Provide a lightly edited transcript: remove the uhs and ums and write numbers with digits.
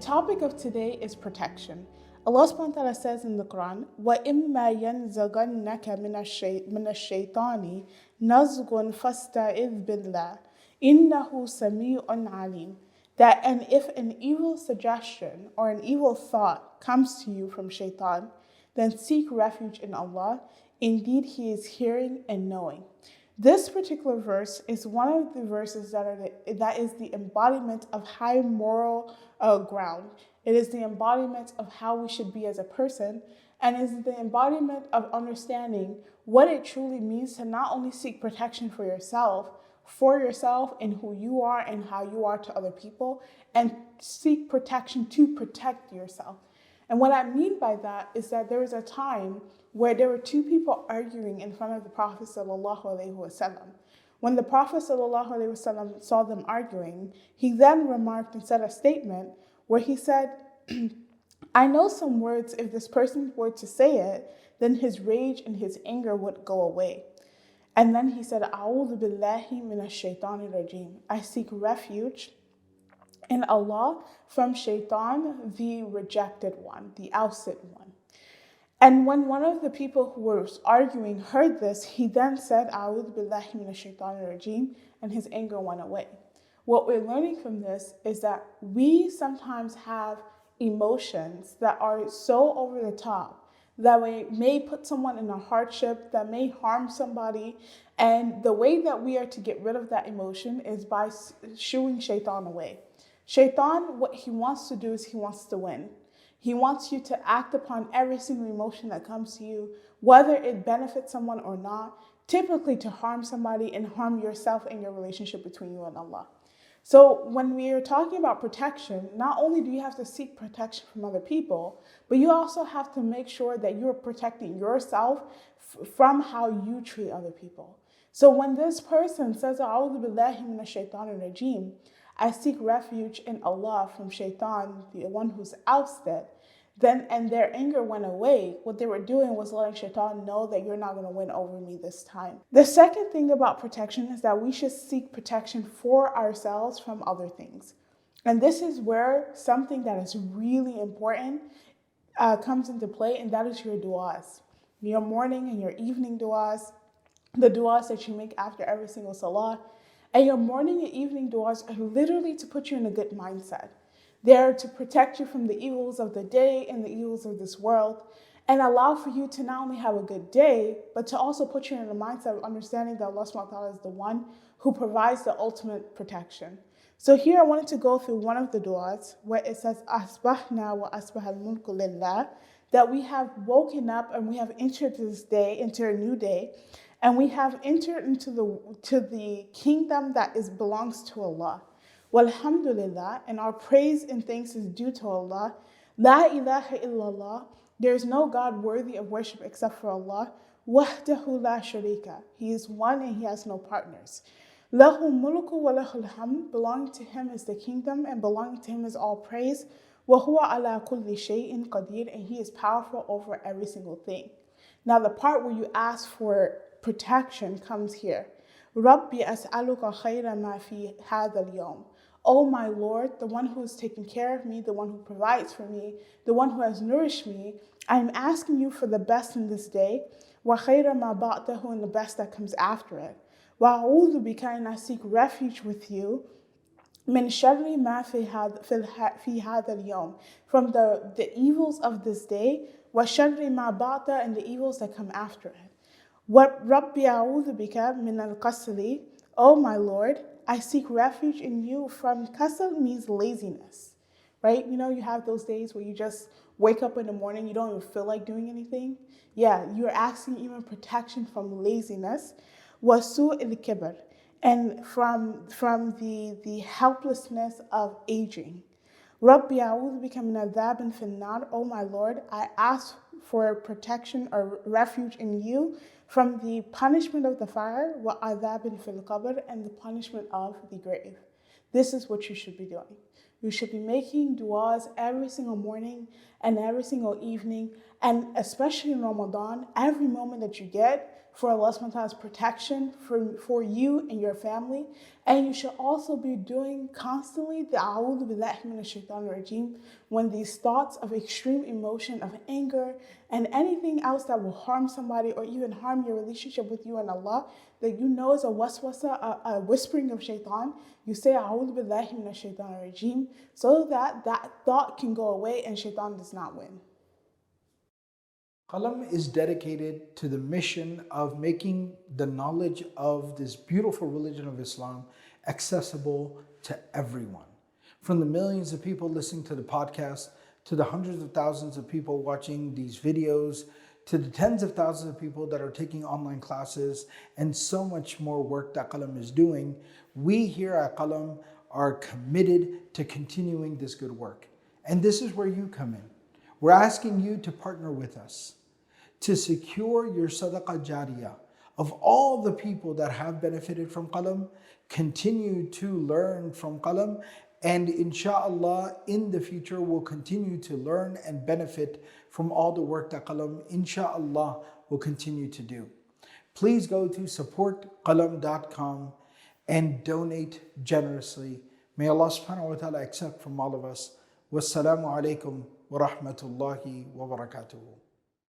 topic of today is protection. Allah subhanahu wa ta'ala says in the Quran, وَإِمَّا يَنزَغَنَّكَ مِنَ الشَّيْطَانِ نَزْغٌ فَاسْتَعِذْ بِاللَّهِ إِنَّهُ سَمِيعٌ عَلِيمٌ. That, and if an evil suggestion or an evil thought comes to you from shaitan, then seek refuge in Allah. Indeed, He is hearing and knowing. This particular verse is one of the verses that is the embodiment of high moral ground. It is the embodiment of how we should be as a person, and is the embodiment of understanding what it truly means to not only seek protection for yourself and who you are and how you are to other people, and seek protection to protect yourself. And what I mean by that is that there was a time where there were two people arguing in front of the Prophet ﷺ. When the Prophet ﷺ saw them arguing, he then remarked and said a statement where he said, I know some words, if this person were to say it, then his rage and his anger would go away. And then he said, أعوذ بالله من الشيطان الرجيم. I seek refuge in Allah from shaitan, the rejected one, the ousted one. And when one of the people who was arguing heard this, he then said, أعوذ بالله من الشيطان الرجيم, and his anger went away. What we're learning from this is that we sometimes have emotions that are so over the top that may put someone in a hardship, that may harm somebody. And the way that we are to get rid of that emotion is by shooing shaitan away. Shaitan, what he wants to do is he wants to win. He wants you to act upon every single emotion that comes to you, whether it benefits someone or not, typically to harm somebody and harm yourself and your relationship between you and Allah. So when we are talking about protection, not only do you have to seek protection from other people, but you also have to make sure that you're protecting yourself from how you treat other people. So when this person says, أعوذ بالله من الشيطان الرجيم, I seek refuge in Allah from shaitan, the one who's ousted, and their anger went away. What they were doing was letting shaitan know that you're not going to win over me this time. The second thing about protection is that we should seek protection for ourselves from other things. And this is where something that is really important comes into play, and that is your du'as. Your morning and your evening du'as, the du'as that you make after every single salah. And your morning and evening du'as are literally to put you in a good mindset. They're to protect you from the evils of the day and the evils of this world, and allow for you to not only have a good day, but to also put you in a mindset of understanding that Allah subhanahu wa ta'ala is the one who provides the ultimate protection. So here I wanted to go through one of the du'as where it says, Asbahna wa asbah al-mulku lillah, that we have woken up and we have entered this day into a new day, and we have entered into the kingdom that belongs to Allah. Walhamdulillah, and our praise and thanks is due to Allah. La ilaha illallah, there is no God worthy of worship except for Allah. Wahdahu la sharika, He is one and He has no partners. Lahu mulku wa lahul hamd, belonging to Him is the kingdom and belonging to Him is all praise. Wa huwa ala kulli shay'in qadir, and He is powerful over every single thing. Now the part where you ask for protection comes here. Rabbi as'aluka khayra ma fi hadha al-yawm. Oh my Lord, the one who is taking care of me, the one who provides for me, the one who has nourished me, I'm asking you for the best in this day, wa khayra ma ba'dahu, and the best that comes after it. Wa a'udhu bika, and I seek refuge with you, min sharri ma fi hadha al-yawm, from the evils of this day, wa sharri ma ba'da, and the evils that come after it. What Rabbi a'udhu bika min al-qasli, oh my Lord, I seek refuge in you from kasal, means laziness, right? You know, you have those days where you just wake up in the morning, you don't even feel like doing anything. Yeah, you're asking even protection from laziness. Wasu il-kibr, and from the helplessness of aging. Rabbi a'udhu bika min adhabin fin nar, oh my Lord, I ask for protection or refuge in you from the punishment of the fire, wa adhabin fil qabr, and the punishment of the grave. This is what you should be doing. You should be making du'as every single morning and every single evening, and especially in Ramadan, every moment that you get for Allah subhanahu wa ta'ala's protection for you and your family. And you should also be doing constantly the A'udhu Billahi Minash Shaitanir Rajeem when these thoughts of extreme emotion, of anger, and anything else that will harm somebody or even harm your relationship with you and Allah, that you know is a waswasa, a whispering of shaitan, you say A'udhu Billahi Minash Shaitanir Rajeem so that that thought can go away and shaitan does not win. Qalam is dedicated to the mission of making the knowledge of this beautiful religion of Islam accessible to everyone. From the millions of people listening to the podcast, to the hundreds of thousands of people watching these videos, to the tens of thousands of people that are taking online classes, and so much more work that Qalam is doing, we here at Qalam are committed to continuing this good work. And this is where you come in. We're asking you to partner with us to secure your sadaqah jariyah of all the people that have benefited from Qalam, continue to learn from Qalam, and inshallah in the future will continue to learn and benefit from all the work that Qalam inshallah will continue to do. Please go to supportqalam.com and donate generously. May Allah subhanahu wa ta'ala accept from all of us. Wassalamu alaikum wa rahmatullahi wa barakatuhu.